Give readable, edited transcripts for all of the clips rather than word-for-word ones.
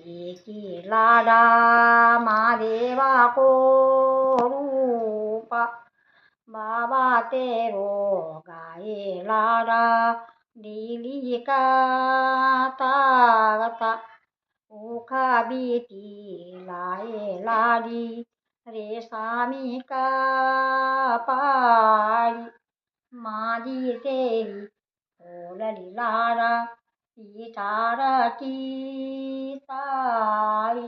की लाडा महादेवा को रूपा बाबा तेरो गाये लाडा दिली का तागता उखा बीती लाए लाडी रेशमी का पाड़ी मादी तेरी ओलली लाडा पिटारा की साड़ी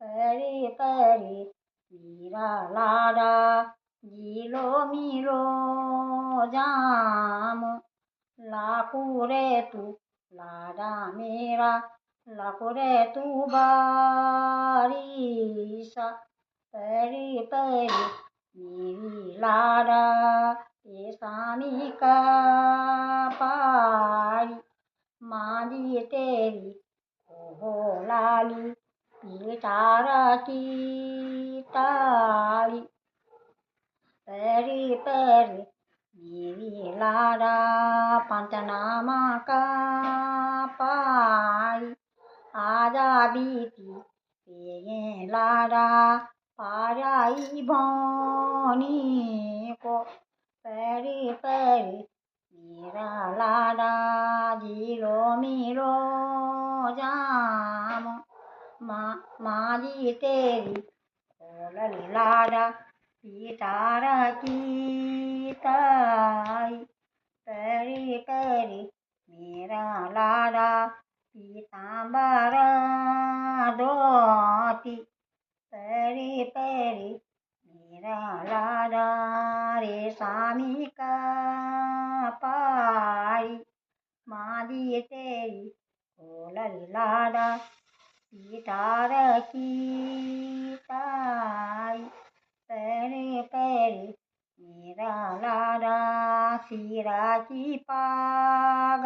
परी परी मेरा लाडा जिलो मिलो जाम लाखू रे तू लाडा मेरा लाखू रे तू बारिशा परी परी मेरी लाडा ये स्वामी का पारी मादी तेरी ओ लाली पिटारा की ताली परी परी मेरी लाडा पंचनामा का पारी आजा बीती ये लाडा पाराई भौनी को परी परी मेरा लाडा जिलो मिलो जाम मादी तेरी ओलली लाडा पिटारा की ताई परी परी मेरा लाडा पीतांबरा धोती परी परी मेरा लाडा रेशमी का पाड़ी मादी तेरी ओलली लाडा पिटारा की ताई परी परी मेरा लाडा सिरा की पा